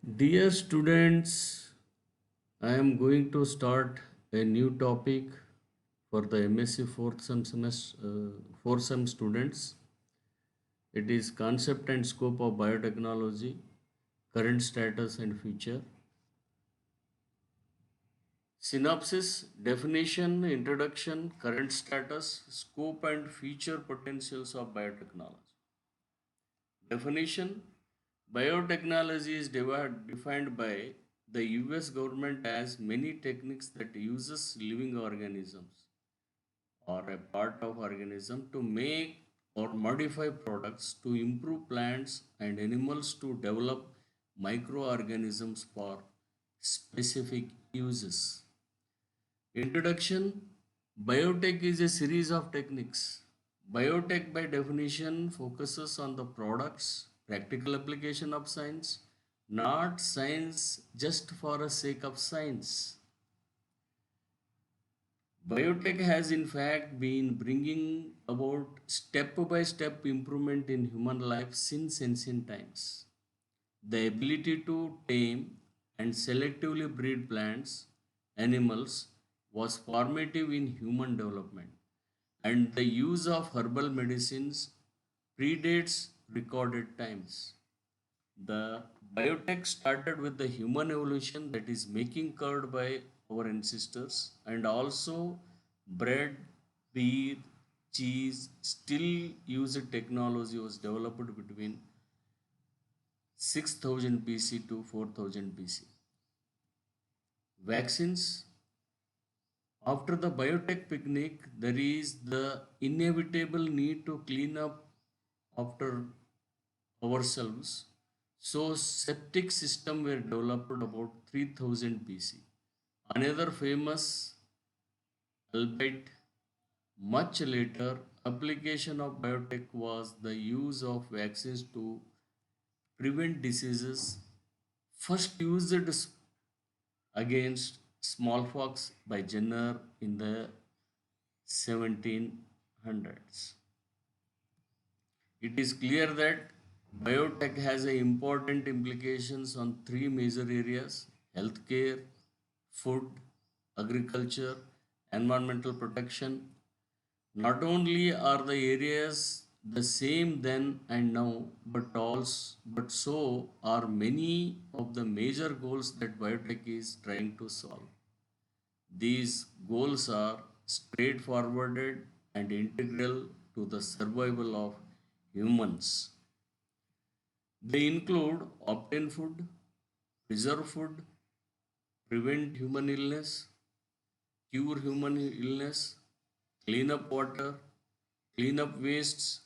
Dear students, I am going to start a new topic for the MSc fourth sem students. It is concept and scope of biotechnology, current status and future. Synopsis, definition, introduction, current status, scope and future potentials of biotechnology. Definition, biotechnology is defined by the US government as many techniques that uses living organisms or a part of organism to make or modify products to improve plants and animals to develop microorganisms for specific uses. Introduction, biotech is a series of techniques. Biotech by definition focuses on the products, practical application of science, not science just for the sake of science. Biotech has in fact been bringing about step by step improvement in human life since ancient times. The ability to tame and selectively breed plants, animals was formative in human development, and the use of herbal medicines predates recorded times. The biotech started with the human evolution, that is making curd by our ancestors, and also bread, beer, cheese, still used technology was developed between 6000 BC to 4000 BC. Vaccines. After the biotech picnic, there is the inevitable need to clean up after ourselves. So septic system were developed about 3000 BC. Another famous, albeit much later, application of biotech was the use of vaccines to prevent diseases first used against smallpox by Jenner in the 1700s. It is clear that biotech has a important implications on three major areas: healthcare, food, agriculture, environmental protection. Not only are the areas the same then and now, but so are many of the major goals that biotech is trying to solve. These goals are straightforward and integral to the survival of humans. They include obtain food, preserve food, prevent human illness, cure human illness, clean up water, clean up wastes.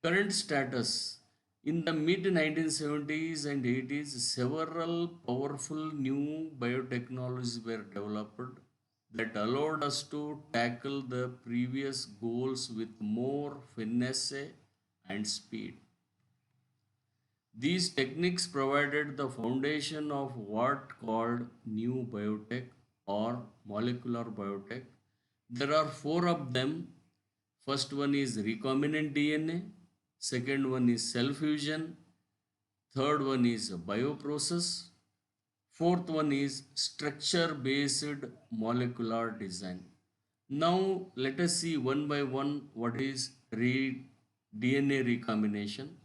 Current status, in the mid 1970s and 80s, several powerful new biotechnologies were developed that allowed us to tackle the previous goals with more finesse and speed. These techniques provided the foundation of what called new biotech or molecular biotech. There are four of them. First one is recombinant DNA, second one is cell fusion, third one is bioprocess, fourth one is structure based molecular design. Now let us see one by one what is DNA recombination.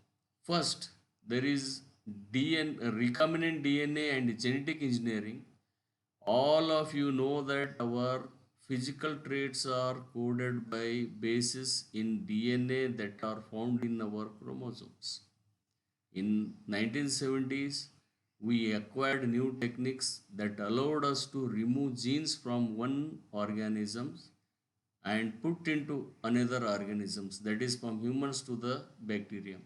First, there is recombinant DNA and genetic engineering. All of you know that our physical traits are coded by bases in DNA that are found in our chromosomes. In 1970s, we acquired new techniques that allowed us to remove genes from one organism and put into another organisms, that is from humans to the bacterium.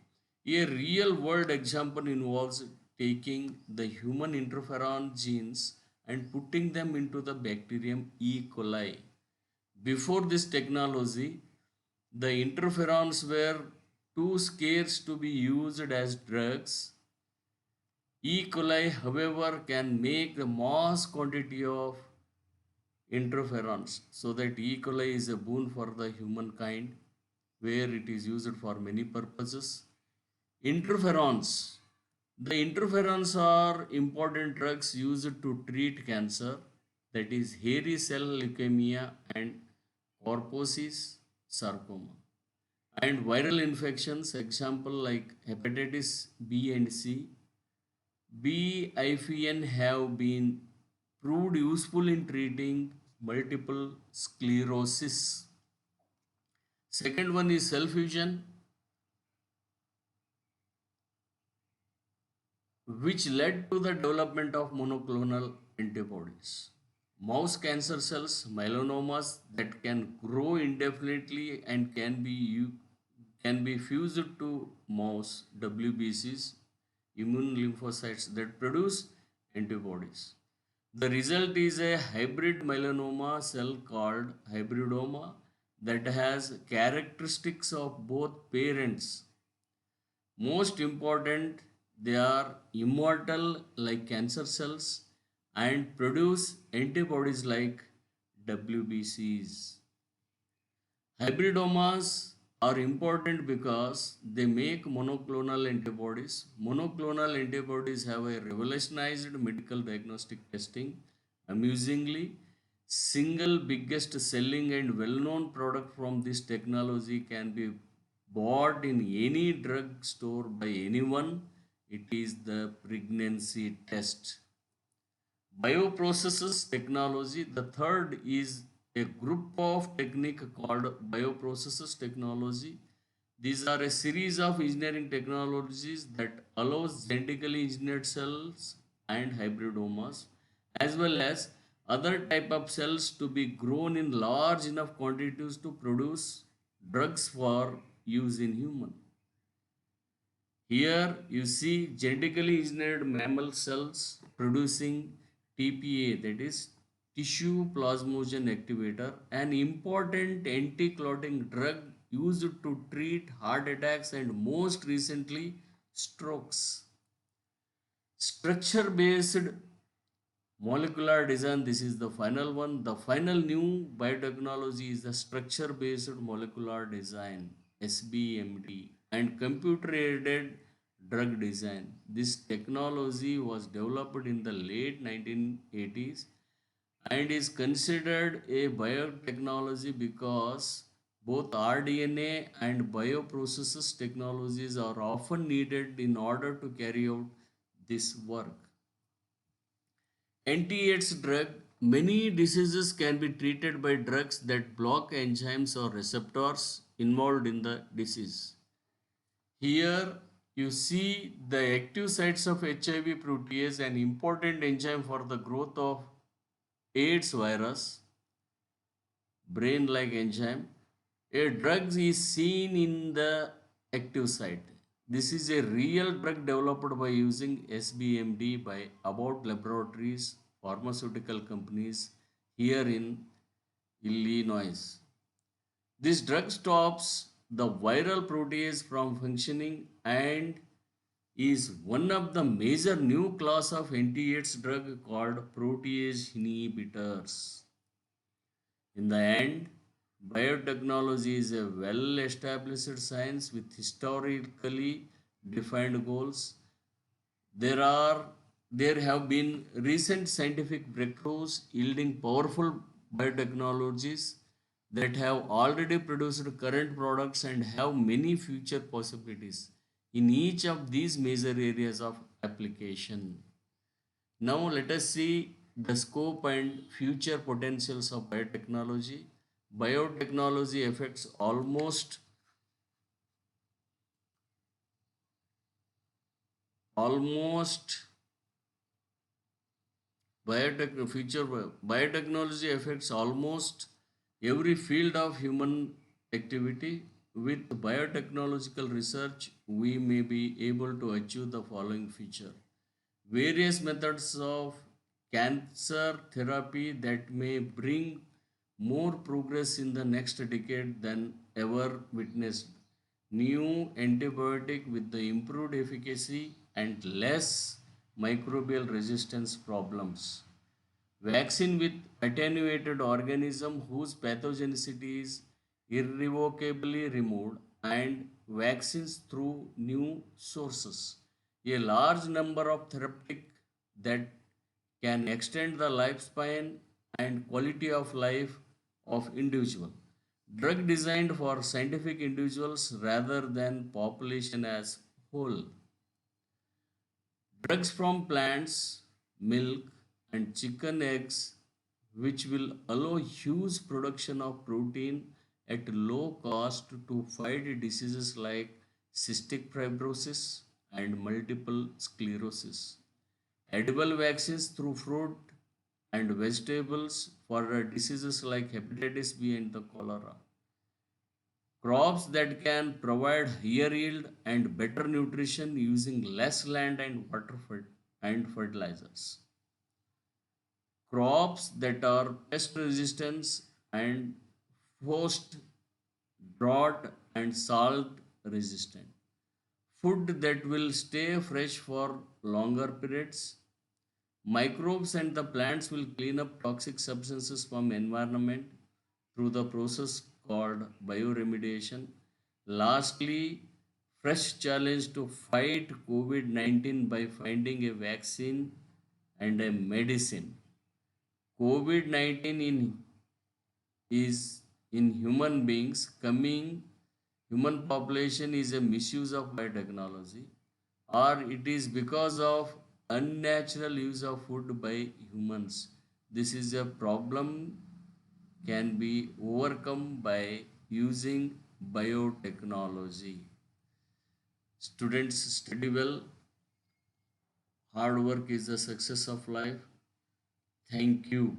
A real world example involves taking the human interferon genes and putting them into the bacterium E. coli. Before this technology, the interferons were too scarce to be used as drugs. E. coli, however, can make the mass quantity of interferons, so that E. coli is a boon for the humankind, where it is used for many purposes. Interferons, The interferons are important drugs used to treat cancer, that is hairy cell leukemia and corpus sarcoma, and viral infections, example like hepatitis B and C. BIFN have been proved useful in treating multiple sclerosis. Second one is cell fusion, which led to the development of monoclonal antibodies. Mouse cancer cells, melanomas that can grow indefinitely and can be fused to mouse WBCs, immune lymphocytes that produce antibodies. The result is a hybrid melanoma cell called hybridoma that has characteristics of both parents. Most important, they are immortal like cancer cells and produce antibodies like WBCs. Hybridomas are important because they make monoclonal antibodies. Monoclonal antibodies have a revolutionized medical diagnostic testing. Amusingly, single biggest selling and well-known product from this technology can be bought in any drug store by anyone. It is the pregnancy test. Bioprocesses technology. The third is a group of technique called bioprocesses technology. These are a series of engineering technologies that allows genetically engineered cells and hybridomas as well as other type of cells to be grown in large enough quantities to produce drugs for use in human. Here you see genetically engineered mammal cells producing TPA, that is tissue plasmogen activator, an important anti-clotting drug used to treat heart attacks and most recently strokes. Structure based molecular design, this is the final one. The final new biotechnology is the structure based molecular design, SBMD, and computer aided drug design. This technology was developed in the late 1980s and is considered a biotechnology because both rDNA and bioprocesses technologies are often needed in order to carry out this work. Anti-AIDS drug. Many diseases can be treated by drugs that block enzymes or receptors involved in the disease. Here you see the active sites of HIV protease, an important enzyme for the growth of AIDS virus, brain-like enzyme. A drug is seen in the active site. This is a real drug developed by using SBMD by Abbott Laboratories, pharmaceutical companies here in Illinois. This drug stops the viral protease from functioning and is one of the major new class of anti-AIDS drug called protease inhibitors. In the end, biotechnology is a well established science with historically defined goals. There are there have been recent scientific breakthroughs yielding powerful biotechnologies that have already produced current products and have many future possibilities in each of these major areas of application. Now let us see the scope and future potentials of biotechnology. Biotechnology affects almost biotechnology affects almost every field of human activity. With biotechnological research, we may be able to achieve the following feature: various methods of cancer therapy that may bring more progress in the next decade than ever witnessed. New antibiotic with the improved efficacy and less microbial resistance problems. Vaccine with attenuated organism whose pathogenicity is irrevocably removed and vaccines through new sources. A large number of therapeutic that can extend the lifespan and quality of life of individual. Drug designed for scientific individuals rather than population as whole. Drugs from plants, milk, and chicken eggs, which will allow huge production of protein at low cost to fight diseases like cystic fibrosis and multiple sclerosis. Edible vaccines through fruit and vegetables for diseases like hepatitis B and the cholera. Crops that can provide higher yield and better nutrition using less land and water and fertilizers. Crops that are pest resistant and post drought and salt resistant. Food that will stay fresh for longer periods. Microbes and the plants will clean up toxic substances from environment through the process called bioremediation. Lastly, fresh challenge to fight COVID-19 by finding a vaccine and a medicine. COVID-19 is in human beings coming human population is a misuse of biotechnology, or it is because of unnatural use of food by humans. This is a problem can be overcome by using biotechnology. Students, study well. Hard work is the success of life. Thank you.